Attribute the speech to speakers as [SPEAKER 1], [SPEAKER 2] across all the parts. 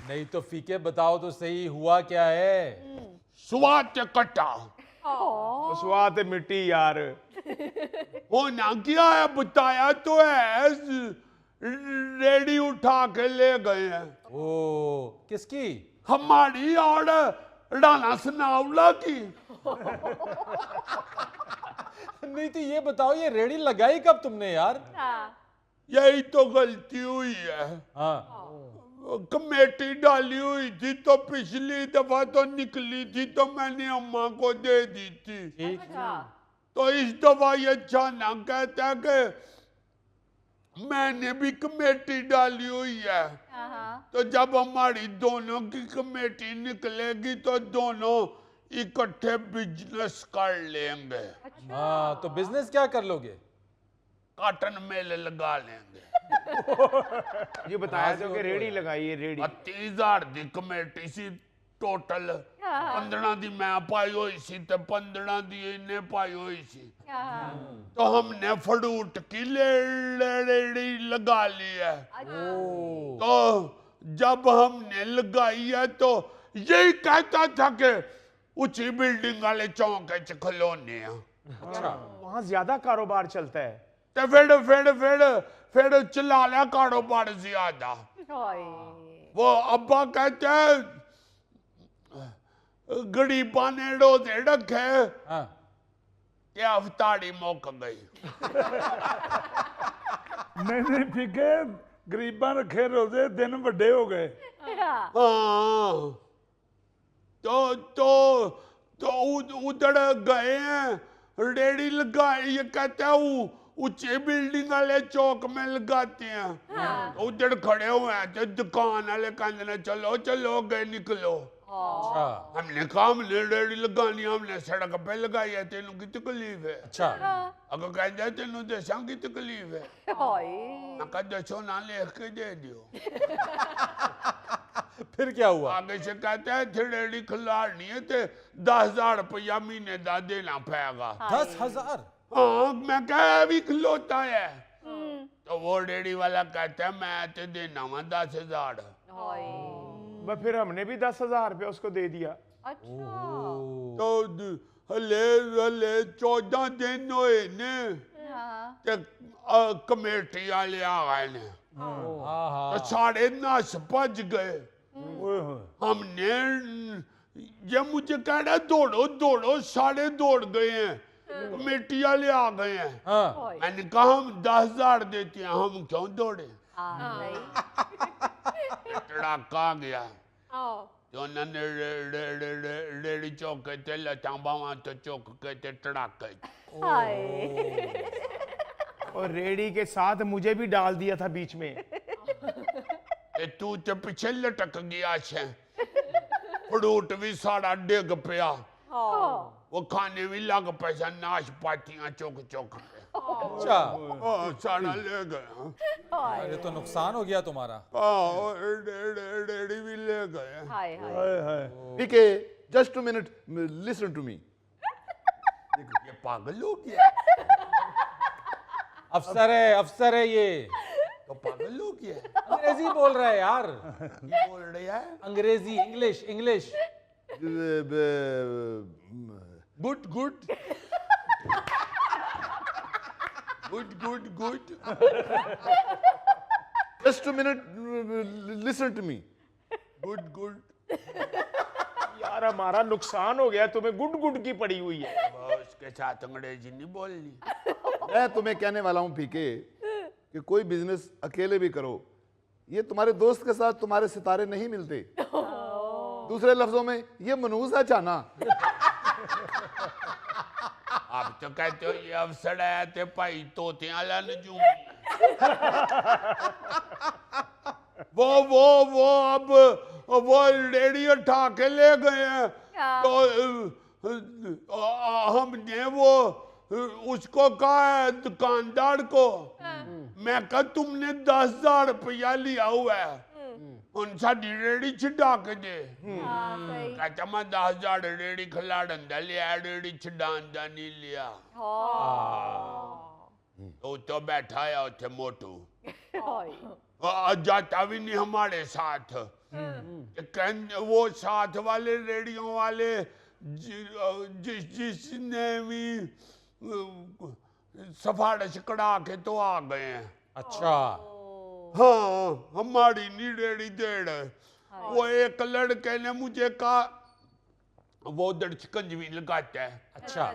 [SPEAKER 1] नहीं तो फीके बताओ तो सही, हुआ क्या है?
[SPEAKER 2] स्वाद ते कट्टा
[SPEAKER 3] स्वाद मिट्टी यार।
[SPEAKER 2] होना क्या है बताया तो है, रेडी उठा के ले गए हैं।
[SPEAKER 1] ओ, किसकी?
[SPEAKER 2] हमारी और राणा सनावला की।
[SPEAKER 1] नहीं तो ये बताओ, ये रेडी लगाई कब तुमने यार?
[SPEAKER 2] यही तो गलती हुई है,
[SPEAKER 1] हाँ।
[SPEAKER 2] कमेटी डाली हुई थी तो पिछली दफा तो निकली थी तो मैंने अम्मा को दे दी थी।
[SPEAKER 1] ठीक।
[SPEAKER 2] तो इस दफा ये चाना कहता है कि मैंने भी कमेटी डाली हुई है, तो जब हमारी दोनों की कमेटी निकलेगी तो दोनों इकट्ठे बिजनेस कर लेंगे।
[SPEAKER 1] हाँ, तो बिजनेस क्या कर लोगे?
[SPEAKER 2] कॉटन मेल लगा लेंगे।
[SPEAKER 3] ये बताया तो कि रेडी लगाई है, रेडी।
[SPEAKER 2] 30,000 दी कमेटी सी टोटल, 15 दी मैं पाई हुई सी ते 15 दी इन्हें पाई हुई सी। तो हमने फ्रूट की रेडी लगा ली है। तो जब हमने लगाई है तो यही कहता था कि ऊंची बिल्डिंग वाले चौक च खलोने हैं।
[SPEAKER 1] अच्छा।
[SPEAKER 3] वहां ज्यादा कारोबार चलता है।
[SPEAKER 2] ते फिर चला लिया कारोबार ज्यादा। वो अब्बा कहते हैं गरीबा ने रोजे रखे,
[SPEAKER 1] हाँ।
[SPEAKER 2] क्या अवतारी मौक गई।
[SPEAKER 4] नहीं फीके, गरीबा रखे रोजे, दिन बड़े हो गए।
[SPEAKER 2] हाँ, तो उधर गए हैं, रेडी लगाई। ये कहते हैं ऊंचे बिल्डिंग वाले चौक में लगाते हैं। तो उधर खड़े हुए हैं तो दुकान वाले कहते चलो चलो गए निकलो।
[SPEAKER 1] अच्छा।
[SPEAKER 2] हमने कहा हमने रेडी लगानी, हमने सड़क पे लगाई है, तेनू की तकलीफ है?
[SPEAKER 1] अच्छा।
[SPEAKER 2] अगर कहते तेनू दसा की तकलीफ है? मैं कहा दसो ना, लिख के दे दियो।
[SPEAKER 1] फिर क्या हुआ?
[SPEAKER 2] आगे से कहते हैं थे रेडी खिलानी है तो 10,000 रुपया महीने का देना पड़ेगा।
[SPEAKER 1] 10,000?
[SPEAKER 2] हाँ, मैं क्या भी खिलौता है। तो वो रेडी वाला कहता है मैं तो देना हुआ 10,000।
[SPEAKER 3] बस फिर हमने भी 10,000 रुपया उसको दे दिया।
[SPEAKER 2] तो हले 14 दिन हुए ने ते कमेटी वाले आ गए ने, तो सारे नस भज गए। हमने ये मुझे कह रहा दौड़ो दौड़ो, सारे दौड़ गए हैं, कमेटी वाले आ गए हैं।
[SPEAKER 1] हाँ।
[SPEAKER 2] मैंने कहा हम 10,000 देते हैं, हम क्यों दौड़े। तड़ाका आ गया तो उन्होंने रेडी चौक थे लता बावा तो चौक के थे तड़ाके।
[SPEAKER 3] और रेडी के साथ मुझे भी डाल दिया था बीच में।
[SPEAKER 2] तू तो पीछे लटक गया छे, फ्रूट भी सारा डिग पिया, वो खाने भी लग पे, नाशपातियां चौक चौक पे।
[SPEAKER 1] अच्छा।
[SPEAKER 2] सारा ले गए।
[SPEAKER 1] अरे तो नुकसान हो गया तुम्हारा।
[SPEAKER 2] रेडी भी ले गए।
[SPEAKER 5] पीके, just a minute, listen to me.
[SPEAKER 2] ये पागल हो गया।
[SPEAKER 1] अफसर है ये।
[SPEAKER 2] तो पागल हो गया।
[SPEAKER 1] अंग्रेजी बोल रहा है यार।
[SPEAKER 2] ये बोल रहा है
[SPEAKER 1] अंग्रेजी, English.
[SPEAKER 2] Good good good good good.
[SPEAKER 5] Just a minute, listen to me.
[SPEAKER 2] Good good.
[SPEAKER 3] यार हमारा नुकसान हो गया, तुम्हें गुड गुड की पड़ी हुई है।
[SPEAKER 2] उसके साथ अंग्रेजी नहीं बोलनी।
[SPEAKER 5] मैं तुम्हें कहने वाला हूं पीके कि कोई बिजनेस अकेले भी करो, ये तुम्हारे दोस्त के साथ तुम्हारे सितारे नहीं मिलते। दूसरे लफ्जों में ये मनूस है चाना।
[SPEAKER 2] आप तो कहते हो ये अफसर है ते भाई तोते वाला नजूम। वो अब वो रेडी उठा के ले गए हैं। तो हमने वो उसको कहा है दुकानदार को, मैं कहा तुमने 10,000 रुपया लिया हुआ है, उन साड़ी रेडी छिड़ा के दे। कहता मैं 10,000 रेडी खिलाड़न दा लिया, रेडी छिड़ान दा नहीं लिया। तो बैठा है उठे मोटू, जाता भी नहीं हमारे साथ। वो साथ वाले रेडियो वाले जिसने भी सफारश करा के तो आ गए हैं।
[SPEAKER 1] अच्छा।
[SPEAKER 2] हाँ, हमारी नहीं रेडी डेढ़। वो एक लड़के ने मुझे कहा, वो उधर शिकंजवी लगाता है।
[SPEAKER 1] अच्छा।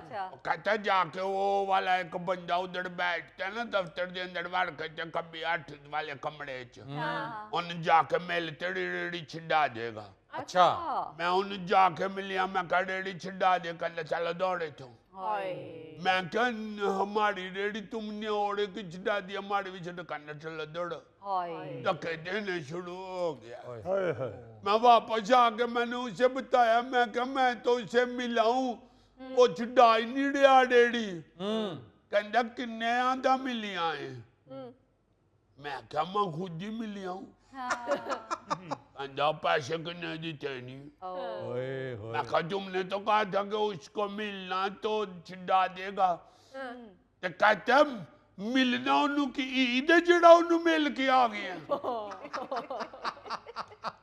[SPEAKER 2] कहता है जाके वो वाला एक बंदा उधर बैठता है ना दफ्तर के अंदर बाहर कहते कभी 8 वाले कमरे च उन जाके मिल तेरी रेडी छिड़ा देगा।
[SPEAKER 1] अच्छा।
[SPEAKER 2] मैं उन जाके मिलिया, मैं कहा रेडी छिड़ा दे, कहते चलो दौड़े तो। मैं क्या हमारी रेडी तुमने ओढ़े की छिड़ा दी, हमारी भी छिड़ा, कहना चलो दौड़ो। धक्के देने शुरू हो गया।
[SPEAKER 4] हाय हाय।
[SPEAKER 2] मैं वापस आके मैंने उसे बताया, मैं क्या मैं तो उसे मिला हूं, वो छिड़ा ही नहीं रहा रेडी। कहता किन्ने आंदा मिलिया है। मैं क्या मैं खुद ही मिलिया हूं। कहता पैसे किन्ने दिते नहीं। मैं कहा तुमने तो कहा था कि उसको मिलना तो छिड़ा देगा। तो कहता मिलना उन्हों की ईद है जड़ा उन्हों मिल के आ गया।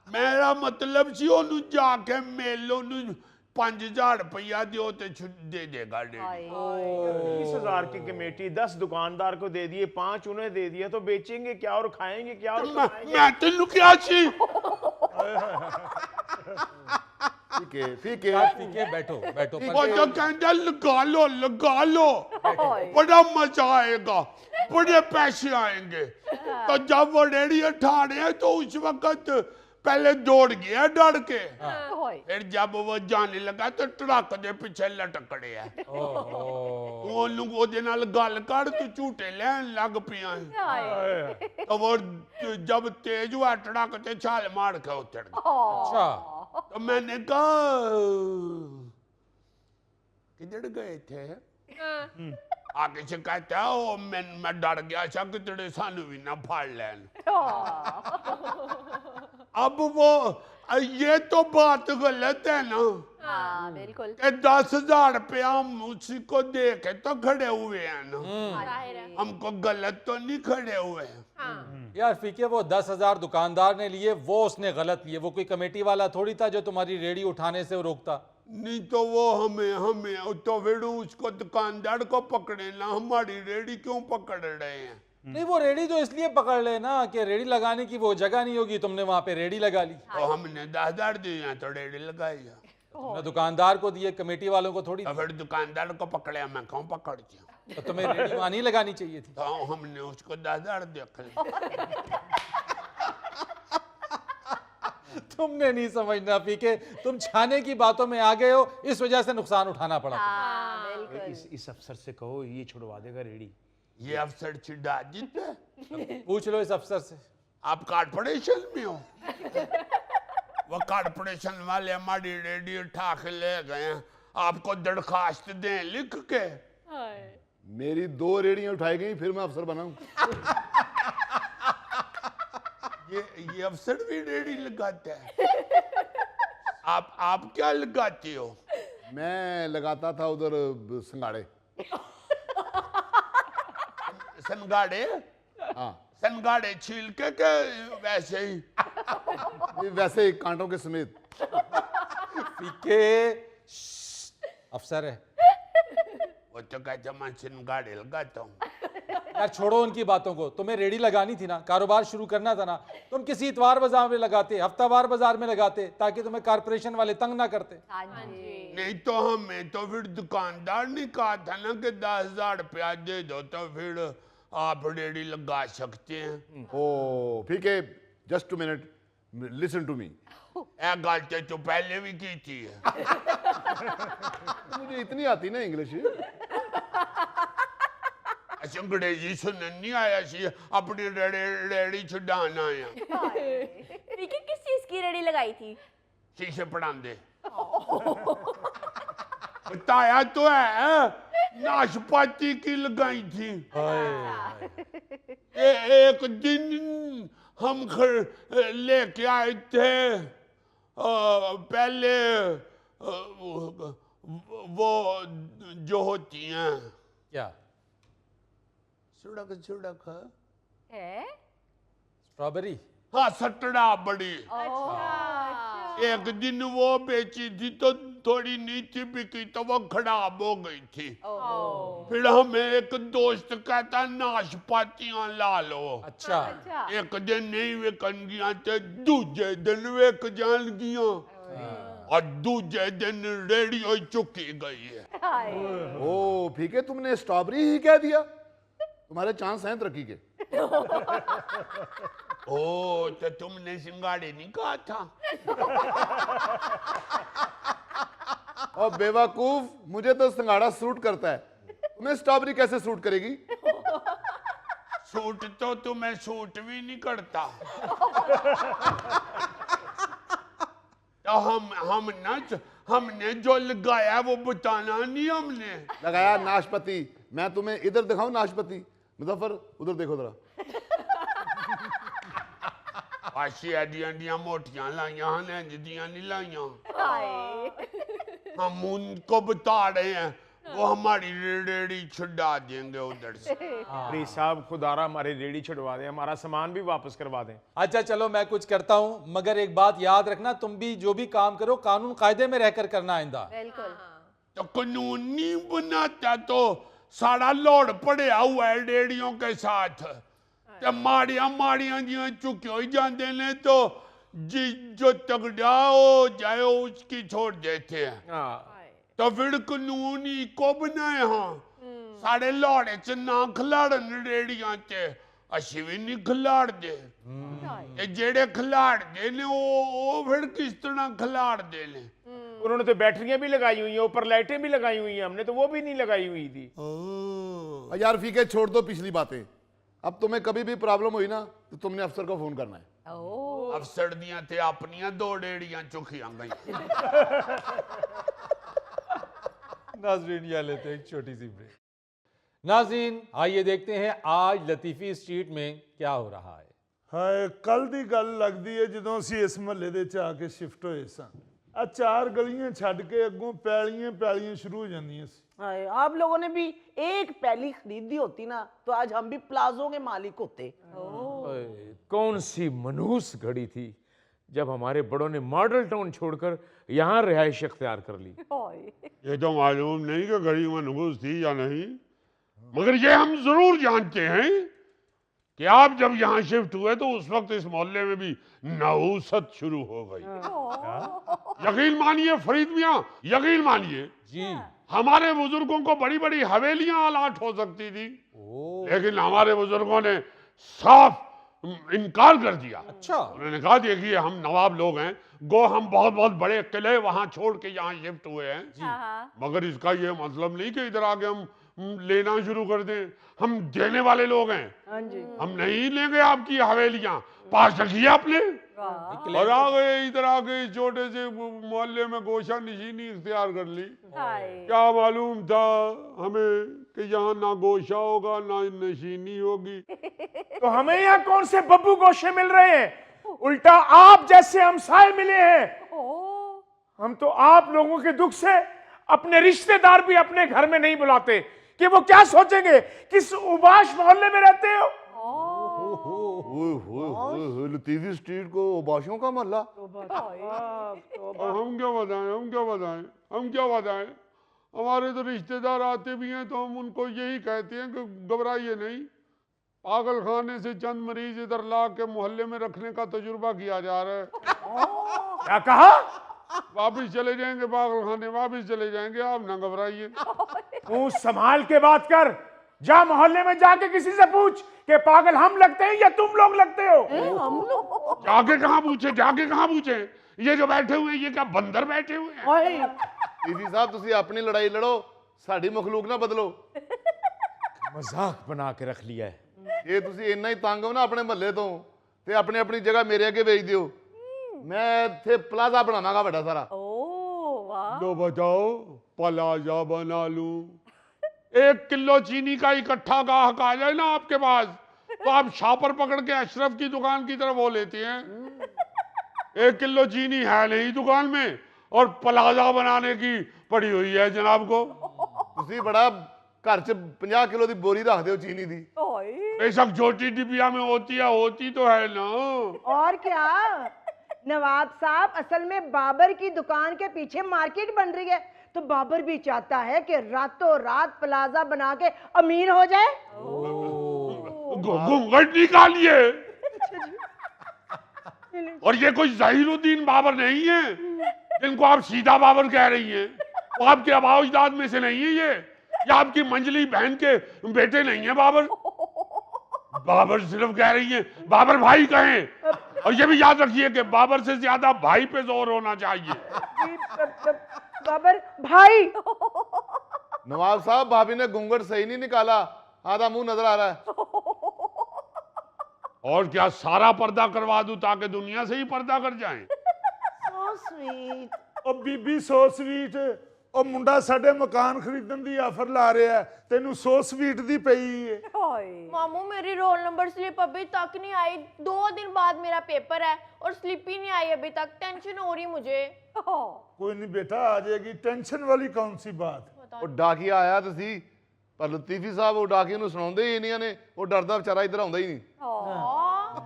[SPEAKER 2] मेरा मतलब सी उन्हों जाके मिल उन्हों 5000 रुपया दियो तो दे देगा।
[SPEAKER 3] 20,000 की कमेटी 10 दुकानदार को दे दिए, 5 उन्हें दे दिया, तो बेचेंगे क्या और खाएंगे क्या और
[SPEAKER 2] मैं तेन क्या सी।
[SPEAKER 5] फीके
[SPEAKER 1] बैठो बैठो।
[SPEAKER 2] वो तो कहता लगा लो बड़ा मजा आएगा, बड़े पैसे आएंगे। तो जब वो रेडी उठाने हैं तो उस वक्त पहले दौड़ गया डर के, फिर जब वो जाने लगा तो ट्रक दे पीछे लटकड़े है। ਉਹਦੇ ਨਾਲ ਗੱਲ ਕਰ ਤੂੰ ਝੂਟੇ ਲੈਣ ਲੱਗ ਪਿਆ ਹੈ। तो वो जब तेज हुआ ट्रक ते छाल मार के उतर गया।
[SPEAKER 1] अच्छा।
[SPEAKER 2] तो मैंने कहा किधर गए थे? आगे से कहता है ओ मैं डर गया था कि तेरे सानू भी ना फाड़ लेन। अब वो ये तो बात गलत है ना।
[SPEAKER 6] हाँ बिल्कुल।
[SPEAKER 2] 10,000 रुपया हम उसी को दे के तो खड़े हुए हैं ना, हमको गलत तो नहीं खड़े हुए हैं।
[SPEAKER 1] यार फीके वो 10,000 दुकानदार ने लिए, वो उसने गलत लिए, वो कोई कमेटी वाला थोड़ी था जो तुम्हारी रेडी उठाने से रोकता।
[SPEAKER 2] नहीं तो वो हमें तो फिर उसको दुकानदार को पकड़े ना, हमारी रेडी क्यों पकड़ रहे हैं?
[SPEAKER 1] नहीं वो रेडी तो इसलिए पकड़ लेना कि रेडी लगाने की वो जगह नहीं होगी, तुमने वहां पे रेडी लगा ली।
[SPEAKER 2] तो हमने 10,000 दिए तो रेडी लगाई है।
[SPEAKER 1] तुमने दुकानदार को दिए, कमेटी वालों को थोड़ी
[SPEAKER 2] तो फिर दुकानदार को पकड़े, मैं क्यों पकड़ दिया?
[SPEAKER 1] तो तुम्हें रेडी वहां नहीं लगानी चाहिए थी।
[SPEAKER 2] तो हमने उसको 10,000 देख लिया।
[SPEAKER 1] तुमने नहीं समझना फीके, तुम छाने की बातों में आ गए हो, इस वजह से नुकसान उठाना पड़ा।
[SPEAKER 3] इस अफसर से कहो ये छुड़वा देगा रेडी।
[SPEAKER 2] ये अफसर चिढ़ा जीते,
[SPEAKER 1] पूछ लो इस अफसर से।
[SPEAKER 2] आप कारपोरेशन में हो? वो कारपोरेशन वाले हमारी रेडी उठा के ले गए हैं, आपको दरखास्त दें लिख के।
[SPEAKER 5] मेरी 2 रेडियां उठाई गई फिर मैं अफसर बनाऊं।
[SPEAKER 2] ये अफसर भी रेडी लगाते हैं। आप क्या लगाते हो?
[SPEAKER 5] मैं लगाता था उधर संगाड़े।
[SPEAKER 2] सनगाड़े?
[SPEAKER 5] हाँ
[SPEAKER 2] सनगाड़े छील के वैसे ही?
[SPEAKER 5] ये वैसे ही कांटों के समेत।
[SPEAKER 1] फीके अफसर है
[SPEAKER 2] वो तो कहते मैं सनगाड़े लगाता हूँ।
[SPEAKER 1] यार छोड़ो उनकी बातों को, तुम्हें रेडी लगानी थी ना, कारोबार शुरू करना था ना, तुम किसी इतवार बाजार में लगाते, हफ्तावार बाजार में लगाते, ताकि तुम्हें कारपोरेशन वाले तंग ना करते।
[SPEAKER 2] नहीं तो हमें तो फिर दुकानदार ने कहा था ना कि 10,000 रुपया दे दो तो फिर आप रेडी लगा सकते हैं।
[SPEAKER 5] ओ फीके just 2 minute listen to me.
[SPEAKER 2] ये गलती तो पहले भी की थी।
[SPEAKER 5] मुझे इतनी आती ना इंग्लिश।
[SPEAKER 2] अंग्रेजी सुनने नहीं आया सी, अपनी रेडी छुड़ाना आया।
[SPEAKER 6] फीके किस चीज की रेडी लगाई थी?
[SPEAKER 2] शीशे पढ़ांदे। बताया तो है, नाशपाती की लगाई थी। एक दिन हम लेके आए थे पहले वो जो होती हैं
[SPEAKER 1] क्या?
[SPEAKER 2] सुड़क
[SPEAKER 6] है?
[SPEAKER 1] स्ट्रॉबेरी?
[SPEAKER 2] हाँ सटड़ा बड़ी। एक दिन वो बेची थी तो थोड़ी नहीं थी बिकी तो वो खराब हो गई थी। फिर हमें एक दोस्त कहता नाशपातियां ला लो।
[SPEAKER 1] अच्छा
[SPEAKER 2] एक दिन नहीं विकन गया तो दूजे दिन विक जान गया और दूजे दिन रेडियो चुकी गई है।
[SPEAKER 5] ओ फीके, तुमने स्ट्रॉबेरी ही कह दिया? तुम्हारे चांस हैं तरक्की के।
[SPEAKER 2] ओ तो तुमने सिंगाड़े नहीं कहा था?
[SPEAKER 5] और बेवकूफ, मुझे तो सिंगाड़ा सूट करता है, तुम्हें स्ट्रॉबेरी कैसे सूट करेगी?
[SPEAKER 2] सूट तो तुम्हें सूट भी नहीं करता। तो हमने जो लगाया वो बताना नहीं हमने।
[SPEAKER 5] लगाया नाशपाती। मैं तुम्हें इधर दिखाऊं नाशपाती? मुजफ्फर उधर देखो जरा।
[SPEAKER 2] आशिया मोटियां लाइया दियां नहीं लाइया। हम उनको बता रहे हैं, वो हमारी रेड़ी छुड़ा देंगे उधर से।
[SPEAKER 3] अरे साहब खुदारा हमारी रेडी छुड़वा दें, हमारा सामान भी वापस करवा दें।
[SPEAKER 1] अच्छा चलो मैं कुछ करता हूं, मगर एक बात याद रखना, तुम भी जो भी काम करो कानून कायदे में रहकर करना आइंदा।
[SPEAKER 6] बिल्कुल।
[SPEAKER 2] तो कानून नहीं बनाता तो सारा लोड पड़े हुआ है रेडियों के साथ। तो माड़िया जी चुके हो जाते ने तो जो तगड़ा हो जाए उसकी छोड़ देते हैं। तो फिर कानून ही को बनाए हाँ सारे लौड़े च ना खिलाड़न रेडिया च असी भी नहीं खिलाड़ दे। जेड़े खिलाड़ दे ने वो फिर किस तरह खिलाड़ दे ने।
[SPEAKER 3] उन्होंने तो बैटरियां भी लगाई हुई हैं, ऊपर लाइटें भी लगाई हुई हैं, हमने तो वो भी नहीं लगाई हुई थी।
[SPEAKER 5] यार फीके छोड़ दो पिछली बातें। अब तुम्हें कभी भी प्रॉब्लम हुई ना तो तुमने अफसर को फोन करना है।
[SPEAKER 2] अफसर दियां थे अपनियां दो रेड़ियां चुकियां गई।
[SPEAKER 1] नाजरीन या लेते हैं एक छोटी सी ब्रेक। नाजरीन आइए देखते हैं आज लतीफी स्ट्रीट में क्या हो रहा है।
[SPEAKER 4] ਹਾਏ ਕੱਲ ਦੀ ਗੱਲ ਲੱਗਦੀ ਹੈ ਜਦੋਂ ਅਸੀਂ ਇਸ ਮਹੱਲੇ ਦੇ ਚ ਆ ਕੇ ਸ਼ਿਫਟ ਹੋਏ ਸਾਂ। ਆ ਚਾਰ ਗਲੀਆਂ ਛੱਡ ਕੇ ਅੱਗੋਂ ਪੈਲੀਆਂ ਸ਼ੁਰੂ ਹੋ ਜਾਂਦੀਆਂ ਸੀ।
[SPEAKER 7] हाय, आप लोगों ने भी एक पहली खरीदी होती ना तो आज हम भी प्लाजो के मालिक होते।
[SPEAKER 3] कौन सी मनहूस घड़ी थी जब हमारे बड़ों ने मॉडल टाउन छोड़कर यहाँ रिहाइश अख्तियार कर ली।
[SPEAKER 2] ये तो मालूम नहीं कि घड़ी मनहूस थी या नहीं, मगर ये हम जरूर जानते हैं कि आप जब यहाँ शिफ्ट हुए तो उस वक्त इस मोहल्ले में भी नहूसत शुरू हो गई। यकीन मानिए फरीद मियाँ, यकीन मानिए
[SPEAKER 1] जी
[SPEAKER 2] हमारे बुजुर्गों को बड़ी बड़ी हवेलियां अलाट हो सकती थी, लेकिन हमारे बुजुर्गों ने साफ इनकार कर दिया।
[SPEAKER 1] अच्छा
[SPEAKER 2] उन्होंने कहा देखिए हम नवाब लोग हैं, गो हम बहुत बहुत बड़े किले वहां छोड़ के यहाँ शिफ्ट हुए हैं, मगर इसका ये मतलब नहीं कि इधर आके हम लेना शुरू कर दें। हम देने वाले लोग हैं, हम नहीं लेंगे आपकी हवेलियां, पास रखिए आपने। और आ गए इधर आ गए छोटे से मोहल्ले में गोशा नशीनी इख्तियार कर ली। क्या मालूम था हमें कि यहाँ ना गोशा होगा ना नशीनी होगी।
[SPEAKER 3] तो हमें यहाँ कौन से बब्बू गोशे मिल रहे हैं, उल्टा आप जैसे हमसाए मिले हैं। हम तो आप लोगों के दुख से अपने रिश्तेदार भी अपने घर में नहीं बुलाते कि वो क्या सोचेंगे, किस उबाश मोहल्ले में रहते हो।
[SPEAKER 5] लतीफी स्ट्रीट को उबाशों का मोहल्ला।
[SPEAKER 2] हम क्या बताएं। हमारे तो रिश्तेदार आते भी हैं तो हम उनको यही कहते हैं कि घबराइए नहीं, पागल खाने से चंद मरीज इधर ला के मोहल्ले में रखने का तजुर्बा किया जा रहा है।
[SPEAKER 3] क्या कहा?
[SPEAKER 2] वापिस चले जाएंगे पागल खाने, वापिस चले जाएंगे, आप ना घबराइए।
[SPEAKER 3] तू संभाल के बात कर, जा मोहल्ले में जाके किसी से पूछ कि पागल हम लगते हैं या तुम लोग लगते हो।
[SPEAKER 2] जाके कहाँ पूछे, ये जो बैठे हुए हैं ये क्या बंदर बैठे हुए हैं।
[SPEAKER 5] टीवी साहब तुसी अपनी लड़ाई लड़ो, साड़ी मखलूक ना बदलो।
[SPEAKER 3] मजाक बना के रख लिया है।
[SPEAKER 5] ये तुसी इन्ना ही तंग हो ना अपने महल्ले तो ते अपनी अपनी जगह मेरे अगे भेज दियो, मैं इत्थे प्लाजा बनावांगा बड़ा सारा।
[SPEAKER 2] लो बताओ प्लाजा बना लूं, 1 किलो चीनी का इकट्ठा गाहक आ जाए ना आपके पास तो आप शापर पकड़ के अशरफ की दुकान की तरफ वो लेते हैं। 1 किलो चीनी है नहीं दुकान में और प्लाजा बनाने की पड़ी हुई है जनाब को।
[SPEAKER 5] तुसी बड़ा घर च 50 किलो की बोरी रख दो चीनी दी।
[SPEAKER 2] बेशक छोटी डिबिया में होती है, होती तो है ना।
[SPEAKER 8] और क्या नवाब साहब, असल में बाबर की दुकान के पीछे मार्केट बन रही है, तो बाबर भी चाहता है कि रातों रात प्लाजा बना के अमीर हो जाए।
[SPEAKER 2] घूंघट निकालिए। और ये कोई जहीरुद्दीन बाबर नहीं है जिनको आप सीधा बाबर कह रही हैं। वो आपके आबाओ अजदाद में से नहीं है ये आपकी मंजली बहन के बेटे नहीं है बाबर। बाबर सिर्फ कह रही है, बाबर भाई कहें। और ये भी याद रखिए कि बाबर से ज्यादा भाई पे जोर होना चाहिए।
[SPEAKER 8] बाबर भाई।
[SPEAKER 5] नवाब साहब, भाभी ने घूंघट सही नहीं निकाला, आधा मुंह नजर आ रहा है।
[SPEAKER 2] और क्या सारा पर्दा करवा दूं ताकि दुनिया से ही पर्दा कर जाएं?
[SPEAKER 7] So sweet.
[SPEAKER 4] ਉਹ ਬੀਬੀ ਸੋ ਸਵੀਟ, ਉਹ ਮੁੰਡਾ ਸਾਡੇ ਮਕਾਨ ਖਰੀਦਣ ਦੀ ਆਫਰ ਲਾ ਰਿਹਾ ਹੈ, ਤੈਨੂੰ ਸੋ ਸਵੀਟ ਦੀ ਪਈ ਹੈ।
[SPEAKER 6] मामू मेरी रोल नंबर स्लिप अभी तक नहीं आई। 2 दिन बाद मेरा पेपर है और स्लिप ही नहीं आई अभी तक। टेंशन हो रही मुझे।
[SPEAKER 4] ਕੋਈ ਨਹੀਂ ਬੇਟਾ, ਆ ਜਾਏਗੀ, ਟੈਨਸ਼ਨ ਵਾਲੀ ਕੌन सी बात।
[SPEAKER 5] ਉਹ ਡਾਕੀਆ ਆਇਆ ਤਾਂ ਸੀ, ਪਰ ਲਤੀਫੀ ਸਾਹਿਬ ਉਹ ਡਾਕੀਏ ਨੂੰ ਸੁਣਾਉਂਦੇ ਹੀ ਇੰਨੀਆਂ ਨੇ, ਉਹ ਡਰਦਾ ਵਿਚਾਰਾ ਇੱਧਰ ਆਉਂਦਾ ਹੀ ਨਹੀਂ।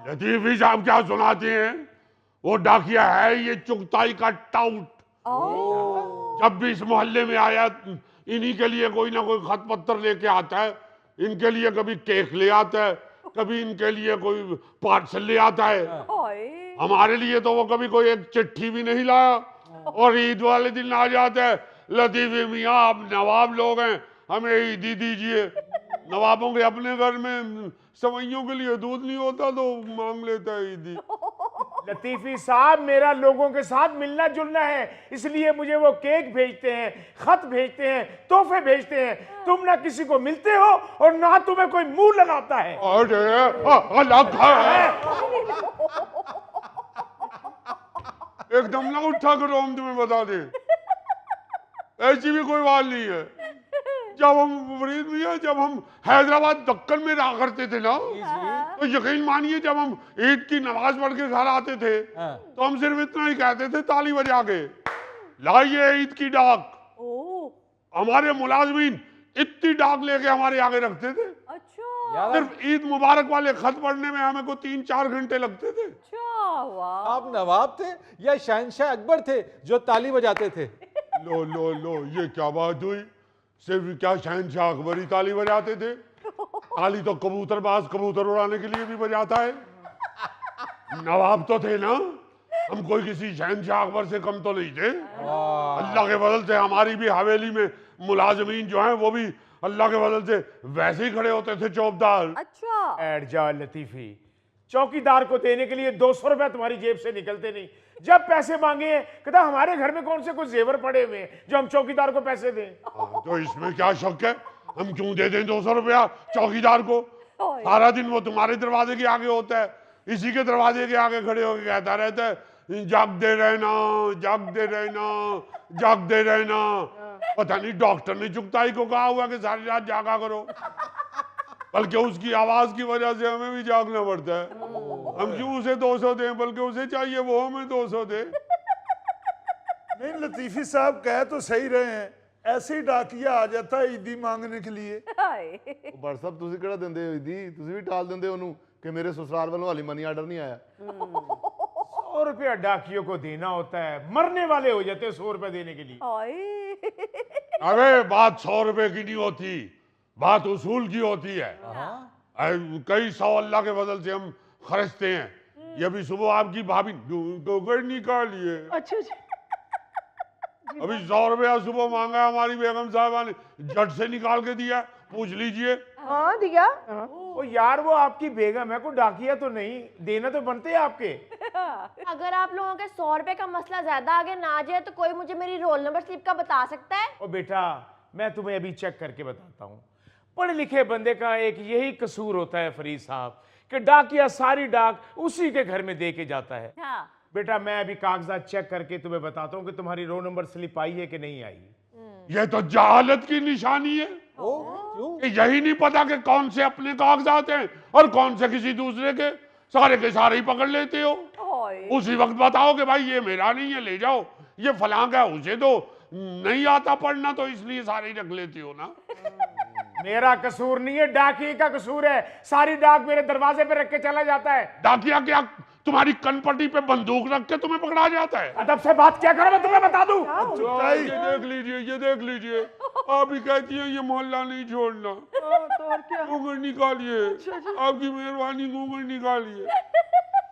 [SPEAKER 2] लतीफी साहब क्या सुनाते हैं? वो डाकिया है ये चुगताई का टाउट। जब भी इस मोहल्ले में आया इन्हीं के लिए कोई ना कोई खत पत्र लेके आता है। इनके लिए कभी केक ले आता है, कभी इनके लिए कोई पार्सल ले आता है। हमारे लिए तो वो कभी कोई एक चिट्ठी भी नहीं लाया। और ईद वाले दिन आ जाता है, लतीफी मियाँ आप नवाब लोग हैं, हमें ईदी दीजिए। नवाबों के अपने घर में सवैयों के लिए दूध नहीं होता तो मांग लेता है ईदी।
[SPEAKER 3] लतीफी साहब, मेरा लोगों के साथ मिलना जुलना है, इसलिए मुझे वो केक भेजते हैं, खत भेजते हैं, तोहफे भेजते हैं। तुम ना किसी को मिलते हो और ना तुम्हें कोई मुंह लगाता है।
[SPEAKER 2] अरे अलग है। एकदम ना उठा करो, हम तुम्हें बता दें ऐसी भी कोई बात नहीं है। जब हम फरीद भैया, जब हम हैदराबाद दक्कन में रहा करते थे ना, तो यकीन मानिए जब हम ईद की नमाज पढ़ के घर आते थे तो हम सिर्फ इतना ही कहते थे ताली बजा के, लाइए ईद की डाक। हमारे मुलाजमीन इतनी डाक लेके हमारे आगे रखते थे।
[SPEAKER 1] यार
[SPEAKER 2] सिर्फ ईद मुबारक वाले खत पढ़ने में हमें को 3-4 घंटे लगते थे।
[SPEAKER 1] आप नवाब थे या शहंशाह अकबर थे जो ताली बजाते थे?
[SPEAKER 2] लो लो लो, ये क्या बात हुई? सिर्फ क्या शहंशाह अकबर ही ताली बजाते थे? ताली तो कबूतरबाज कबूतर उड़ाने के लिए भी बजाता है। नवाब तो थे ना, हम कोई किसी शहंशाह अकबर से कम तो नहीं थे। अल्लाह के फजल से हमारी भी हवेली में मुलाजमीन जो हैं वो भी अल्लाह के फजल से वैसे ही खड़े होते थे चौबदार।
[SPEAKER 3] बैठ जा लतीफी, चौकीदार को देने के लिए 200 रुपए तुम्हारी जेब से निकलते नहीं। जब पैसे मांगे कहता हमारे घर में कौन से कुछ जेवर पड़े हुए हैं जो हम चौकीदार को पैसे दें।
[SPEAKER 2] तो इसमें क्या शक है? हम क्यों दे दें 200 रुपया चौकीदार को? सारा दिन वो तुम्हारे दरवाजे के आगे होता है, इसी के दरवाजे के आगे खड़े होकर कहता रहता है जागते रहना, जागते रहना, जागते रहना। पता नहीं डॉक्टर ने चुगताई को कहा हुआ कि सारी रात जागा करो, बल्कि उसकी आवाज की वजह से हमें भी जागना पड़ता है। हम क्यों उसे 200 दें, बल्कि उसे चाहिए वो हमें 200 दे।
[SPEAKER 4] नहीं, लतीफी साहब कह तो सही रहे हैं, ऐसे ही डाकिया आ जाता है ईदी मांगने के लिए।
[SPEAKER 5] बड़ साहब ਤੁਸੀਂ ਕਿਹੜਾ ਦਿੰਦੇ ਹੋ ਈਦੀ? ਤੁਸੀਂ ਵੀ ਟਾਲ ਦਿੰਦੇ ਉਹਨੂੰ ਕਿ ਮੇਰੇ ਸਸੁਰਾਲ ਵੱਲੋਂ ਹਾਲੇ ਮਨੀ ਆਰਡਰ ਨਹੀਂ ਆਇਆ।
[SPEAKER 3] 100 रुपया डाकियों को देना होता है, मरने वाले हो जाते हैं 100 रुपए देने के लिए।
[SPEAKER 2] अरे बात 100 रुपए की नहीं होती, बात उसूल की होती है। कई 100 अल्लाह के फजल से हम खर्चते हैं। ये भी सुबह आपकी भाभी डोगर निकालिए,
[SPEAKER 7] अच्छा अच्छा।
[SPEAKER 2] अभी 100 रुपया सुबह मांगा हमारी बेगम साहबा ने, झट से निकाल के दिया। पूछ लीजिए।
[SPEAKER 8] हाँ दिया।
[SPEAKER 3] ओ यार, वो आपकी बेगम है, कोई डाकिया तो नहीं, देना तो बनते हैं आपके।
[SPEAKER 6] अगर आप लोगों के 100 रुपए का मसला ज्यादा आगे ना आ जाए तो कोई मुझे मेरी रोल नंबर स्लिप का बता सकता है?
[SPEAKER 3] ओ बेटा, मैं तुम्हें अभी चेक करके बताता हूँ। पढ़े लिखे बंदे का एक यही कसूर होता है फरीद साहब कि डाकिया सारी डाक उसी के घर में दे के जाता है।
[SPEAKER 6] हाँ।
[SPEAKER 3] बेटा, मैं अभी कागजात चेक करके तुम्हें बताता हूँ कि तुम्हारी रोल नंबर स्लिप आई है कि नहीं आई।
[SPEAKER 2] ये तो जहालत की निशानी है कि यही नहीं पता कि कौन से अपने कागजात हैं और कौन से किसी दूसरे के। सारे के सारे ही पकड़ लेते हो, उसी वक्त बताओ कि भाई ये मेरा नहीं है, ले जाओ। ये फलां का, उसे तो नहीं आता पढ़ना तो इसलिए सारे ही रख लेते हो ना।
[SPEAKER 3] मेरा कसूर नहीं है, डाकिए का कसूर है। सारी डाक मेरे दरवाजे पे रख के चला जाता है।
[SPEAKER 2] डाकिया क्या तुम्हारी कनपट्टी पे बंदूक रख के तुम्हें पकड़ा जाता है?
[SPEAKER 3] अदब से बात क्या करो, मैं तुम्हें बता दूं।
[SPEAKER 2] ये देख लीजिए, ये देख लीजिए, आप ही कहती हैं ये मोहल्ला नहीं छोड़ना।
[SPEAKER 8] तो और क्या?
[SPEAKER 2] घूंघट निकालिए, आपकी मेहरबानी, घूंघट निकालिए।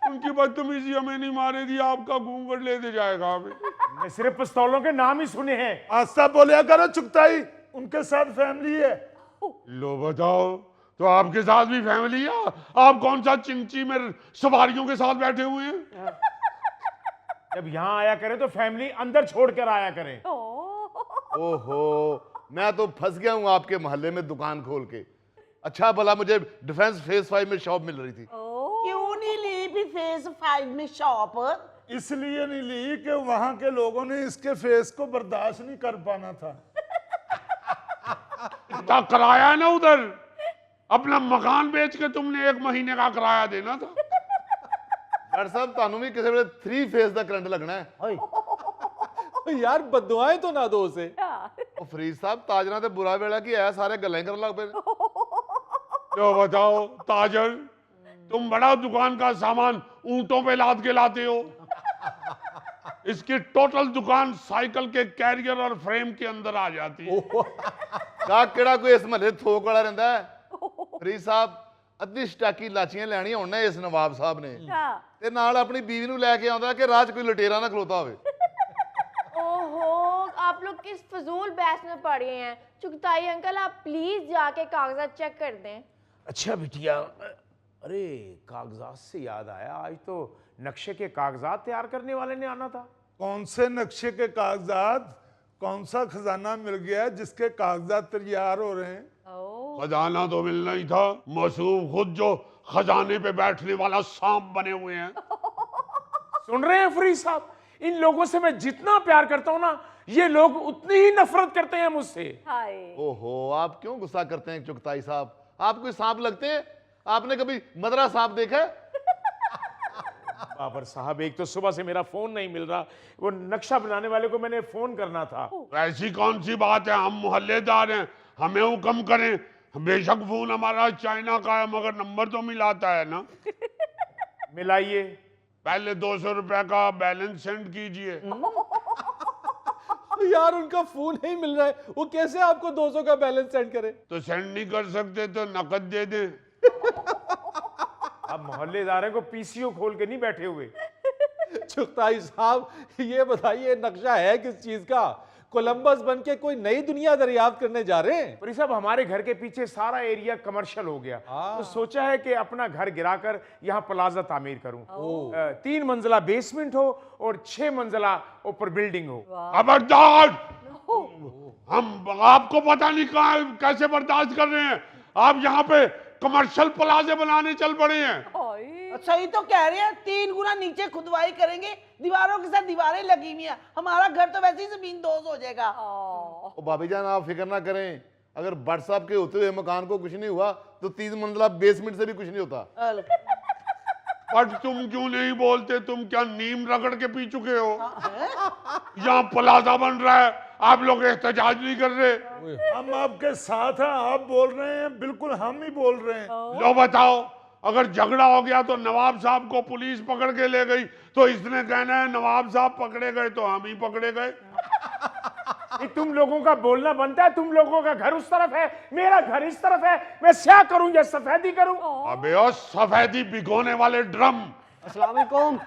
[SPEAKER 2] उनकी बदतमीजी हमें नहीं मारेगी, आपका घूंघट लेते जाएगा हमें।
[SPEAKER 3] मैं सिर्फ पिस्तौलों के नाम ही सुने हैं।
[SPEAKER 4] आस्था बोलिया करो चुगताई, उनके साथ फैमिली है।
[SPEAKER 2] लो बताओ, तो आपके साथ भी फैमिली है? आप कौन सा चिंची में सवारियों के साथ बैठे हुए हैं?
[SPEAKER 3] जब यहाँ आया करें तो फैमिली अंदर छोड़ कर आया करें।
[SPEAKER 5] ओहो, मैं तो फंस गया हूं आपके मोहल्ले में दुकान खोल के। अच्छा भला मुझे डिफेंस फेज 5 में शॉप मिल रही थी।
[SPEAKER 7] क्यों नहीं ली भी फेज 5 में शॉप?
[SPEAKER 4] इसलिए नहीं ली कि वहां के लोगों ने इसके फेस को बर्दाश्त नहीं कर पाना था।
[SPEAKER 2] इतना किराया है ना उधर, अपना मकान बेच के तुमने 1 महीने का किराया देना था।
[SPEAKER 5] डॉक्टर साहब तानू भी किसी वेले 3 फेज का करंट लगना है।
[SPEAKER 1] यार बददुआएं तो ना दो उसे।
[SPEAKER 5] ਉਹ ਫਰੀਦ ਸਾਹਿਬ ਤਾਜਰਾਂ ਤੇ ਬੁਰਾ ਵੇਲਾ ਕੀ ਆਇਆ, ਸਾਰੇ ਗੱਲਾਂ ਕਰਨ ਲੱਗ ਪਏ।
[SPEAKER 2] लो बताओ ताजर, तुम बड़ा दुकान का सामान ऊंटों पे लाद के लाते हो। इसकी टोटल दुकान साइकिल के कैरियर और फ्रेम के अंदर आ जाती है।
[SPEAKER 5] ਕਾ ਕਿਹੜਾ ਕੋਈ ਇਸ ਮਹੱਲੇ ਥੋਕ ਵਾਲਾ ਰਹਿੰਦਾ ਹੈ? ਫਰੀਦ ਸਾਹਿਬ ਅੱਧੀ ਸਟਾਕੀ ਲਾਚੀਆਂ ਲੈਣੀਆਂ ਹੁਣ ਨਾ ਇਸ ਨਵਾਬ ਸਾਹਿਬ ਨੇ, ਤੇ ਨਾਲ ਆਪਣੀ ਬੀਵੀ ਨੂੰ ਲੈ ਕੇ ਆਉਂਦਾ ਕਿ ਰਾਹ 'ਚ ਕੋਈ ਲਟੇਰਾ ਨਾ ਖਲੋਤਾ ਹੋਵੇ।
[SPEAKER 6] ओहो, आप लोग किस फजूल बहस में पड़ गए हैं। चुगताई अंकल, आप प्लीज जाके कागजात चेक कर दें।
[SPEAKER 3] अच्छा बिटिया, अरे कागजात से याद आया, आज तो नक्शे के कागजात तैयार करने वाले ने आना था।
[SPEAKER 4] कौन से नक्शे के कागजात? कौन सा खजाना मिल गया है जिसके कागजात तैयार हो रहे हैं?
[SPEAKER 2] खजाना तो मिलना ही था, मसूफ खुद जो खजाने पे बैठने वाला सांप बने हुए हैं।
[SPEAKER 3] सुन रहे हैं फरीद साहब, इन लोगों से मैं जितना प्यार करता हूं ना, ये लोग उतनी ही नफरत करते हैं मुझसे।
[SPEAKER 5] ओहो, आप क्यों गुस्सा करते हैं चुगताई साहब? आप कोई सांप लगते हैं? आपने कभी मदरा सांप देखा है?
[SPEAKER 3] बाबर साहब, एक तो सुबह से मेरा फोन नहीं मिल रहा, वो नक्शा बनाने वाले को मैंने फोन करना था।
[SPEAKER 2] ऐसी कौन सी बात है, हम मोहल्लेदार हैं, हमें हुक्म करें। बेशक फोन हमारा चाइना का है, मगर नंबर तो मिलाता है ना।
[SPEAKER 3] मिलाइए।
[SPEAKER 2] पहले 200 रुपए का बैलेंस सेंड कीजिए।
[SPEAKER 1] यार उनका फोन नहीं मिल रहा है, वो कैसे आपको 200 का बैलेंस सेंड करे?
[SPEAKER 2] तो सेंड नहीं कर सकते तो नकद दे दें।
[SPEAKER 3] अब मोहल्लेदारों को पीसीओ खोल के नहीं बैठे हुए।
[SPEAKER 1] चुगताई साहब, ये बताइए नक्शा है किस चीज का? कोलंबस बन के कोई नई दुनिया दरियाफ्त करने जा रहे हैं?
[SPEAKER 3] फरीद साहब, हमारे घर के पीछे सारा एरिया कमर्शियल हो गया, तो सोचा है कि अपना घर गिराकर यहाँ प्लाजा तामीर करूं। 3 मंजिला बेसमेंट हो और 6 मंजिला ऊपर बिल्डिंग हो।
[SPEAKER 2] खबरदार, हम आपको पता नहीं कहाँ कैसे बर्दाश्त कर रहे हैं। आप यहाँ पे कमर्शियल प्लाजे बनाने चल पड़े हैं।
[SPEAKER 7] सही तो कह रहे हैं, 3 गुना नीचे खुदवाई करेंगे, दीवारों के साथ दीवारें लगी हुई हैं। हमारा घर तो वैसे ही जमीन दोज हो जाएगा।
[SPEAKER 5] ओ भाभी जान, आप फिक्र ना करें, अगर भट्ट साहब के होते हुए मकान को कुछ नहीं हुआ तो 3 मंजिला बेसमेंट से भी कुछ नहीं होता।
[SPEAKER 2] बट तुम क्यों नहीं बोलते? तुम क्या नीम रगड़ के पी चुके हो? यहाँ प्लाजा बन रहा है, आप लोग एहतजाज नहीं कर रहे।
[SPEAKER 4] हम आपके साथ हैं, आप बोल रहे हैं, बिल्कुल हम ही बोल रहे हैं।
[SPEAKER 2] लो बताओ, अगर झगड़ा हो गया तो नवाब साहब को पुलिस पकड़ के ले गई, तो इसने कहना है नवाब साहब पकड़े गए तो हम ही पकड़े गए।
[SPEAKER 3] तुम लोगों का बोलना बनता है। तुम लोगों का घर उस तरफ है, मेरा घर इस तरफ है। मैं स्याह करूं या सफेदी करूं?
[SPEAKER 2] अबे ओ सफेदी भिगोने वाले ड्रम,
[SPEAKER 7] अस्सलाम वालेकुम।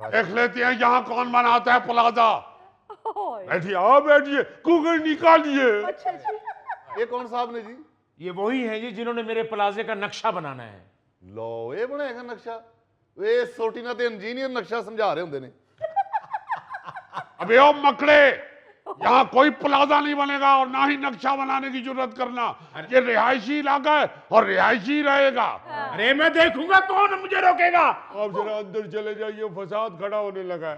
[SPEAKER 2] देख लेते हैं यहाँ कौन बनाता है प्लाजा। बैठिए, आओ बैठिए, कुकर निकालिए।
[SPEAKER 5] ये कौन साहब ने जी?
[SPEAKER 3] ये वही है जी जिन्होंने मेरे प्लाजे का नक्शा बनाना है।
[SPEAKER 5] लो ये बनाएगा नक्शा? वे सोटी ना ते इंजीनियर नक्शा समझा रहे होंगे ने।
[SPEAKER 2] अबे ओ मकड़े, यहाँ कोई प्लाजा नहीं बनेगा और ना ही नक्शा बनाने की जरूरत करना। ये रिहायशी इलाका है और रिहायशी रहेगा।
[SPEAKER 3] अरे मैं देखूंगा कौन मुझे रोकेगा।
[SPEAKER 2] आप जरा अंदर चले जाइए, फसाद खड़ा होने लगा है।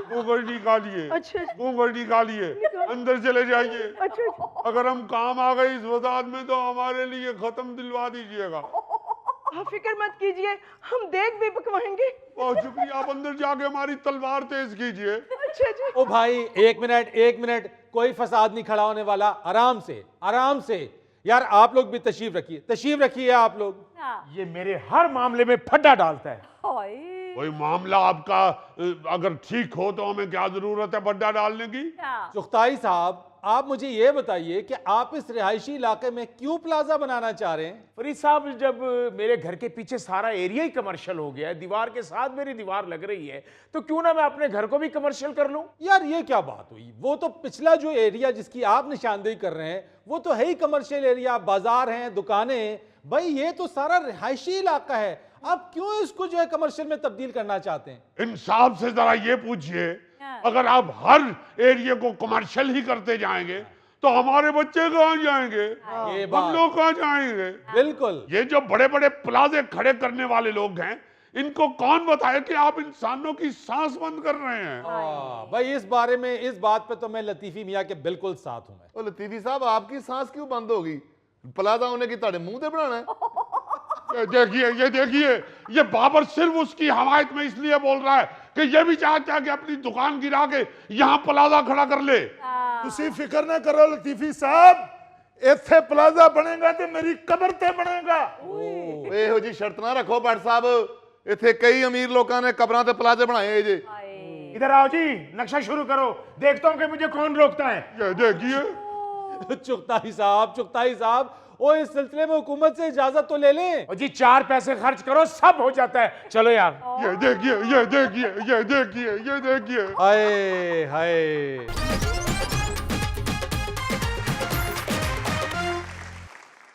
[SPEAKER 2] गूगल निकालिए, गूगल निकालिए, अंदर चले जाइए। अगर हम काम आ गए इस फसाद में तो हमारे लिए खत्म दिलवा दीजिएगा।
[SPEAKER 8] आप फिक्र मत कीजिए, हम देख भी पकवाएंगे।
[SPEAKER 2] बहुत शुक्रिया, आप अंदर जाके हमारी तलवार तेज कीजिए।
[SPEAKER 8] अच्छा जी।
[SPEAKER 1] ओ भाई, एक मिनट, कोई फसाद नहीं खड़ा होने वाला। आराम से, आराम से। यार आप लोग भी तशरीफ रखिए आप लोग।
[SPEAKER 3] ये मेरे हर मामले में फड्डा डालता है।
[SPEAKER 2] कोई मामला आपका अगर ठीक हो तो हमें क्या जरूरत है बड्डा डालने की।
[SPEAKER 1] चुगताई साहब, आप मुझे ये बताइए कि आप इस रिहायशी इलाके में क्यों प्लाजा बनाना चाह रहे हैं?
[SPEAKER 3] फरीद साहब, जब मेरे घर के पीछे सारा एरिया ही कमर्शियल हो गया है, दीवार के साथ मेरी दीवार लग रही है, तो क्यों ना मैं अपने घर को भी कमर्शियल कर लूं?
[SPEAKER 1] यार ये क्या बात हुई? वो तो पिछला जो एरिया जिसकी आप निशानदेही कर रहे हैं वो तो है ही कमर्शियल एरिया, बाजार हैं, दुकानें हैं। भाई ये तो सारा रिहायशी इलाका है, आप क्यों इसको जो है कमर्शियल में तब्दील करना चाहते हैं?
[SPEAKER 2] इंसाफ से जरा ये पूछिए, अगर आप हर एरिया को कमर्शियल ही करते जाएंगे तो हमारे बच्चे कहाँ जाएंगे,
[SPEAKER 1] ये
[SPEAKER 2] हम
[SPEAKER 1] बात
[SPEAKER 2] लोग कहाँ जाएंगे।
[SPEAKER 1] बिल्कुल।
[SPEAKER 2] ये जो बड़े बड़े प्लाजे खड़े करने वाले लोग हैं, इनको कौन बताए कि आप इंसानों की सांस बंद कर रहे हैं।
[SPEAKER 1] भाई इस बारे में, इस बात पे तो मैं लतीफी मियाँ के बिल्कुल साथ हूं। मैं
[SPEAKER 5] ਉਹ ਲਤੀਫੀ ਸਾਹਿਬ आपकी सांस क्यों बंद होगी? प्लाजा होने की ਤੁਹਾਡੇ ਮੂੰਹ ਤੇ ਬਣਾਣਾ है?
[SPEAKER 2] ये देखिए, ये बाबर सिर्फ उसकी हमायत में इसलिए बोल रहा है कि ये भी चाहता है कि अपनी दुकान गिरा के यहाँ प्लाजा खड़ा कर ले।
[SPEAKER 4] ਤੁਸੀਂ ਫਿਕਰ ਨਾ ਕਰੋ ਲਤੀਫੀ ਸਾਹਿਬ, ਇੱਥੇ ਪਲਾਜ਼ਾ ਬਣੇਗਾ ਤੇ ਮੇਰੀ ਕਬਰ ਤੇ ਬਣੇਗਾ।
[SPEAKER 5] ਓਏ ਇਹੋ ਜੀ ਸ਼ਰਤ ਨਾ ਰੱਖੋ ਭੱਟ ਸਾਹਿਬ, ਇੱਥੇ ਕਈ ਅਮੀਰ ਲੋਕਾਂ ਨੇ ਕਬਰਾਂ ਤੇ ਪਲਾਜ਼ੇ ਬਣਾਏ ਜੇ।
[SPEAKER 3] इधर आओ जी, नक्शा शुरू करो, देखता हूं कि मुझे कौन रोकता है।
[SPEAKER 2] ये देखिए,
[SPEAKER 1] चुगताई साहब, वो इस सिलसिले में हुकूमत से इजाजत तो ले लें।
[SPEAKER 3] और जी 4 पैसे खर्च करो, सब हो जाता है। चलो यार।
[SPEAKER 2] ये देखिए, ये देखिए, ये देखिए, ये देखिए।
[SPEAKER 1] हाय हाय।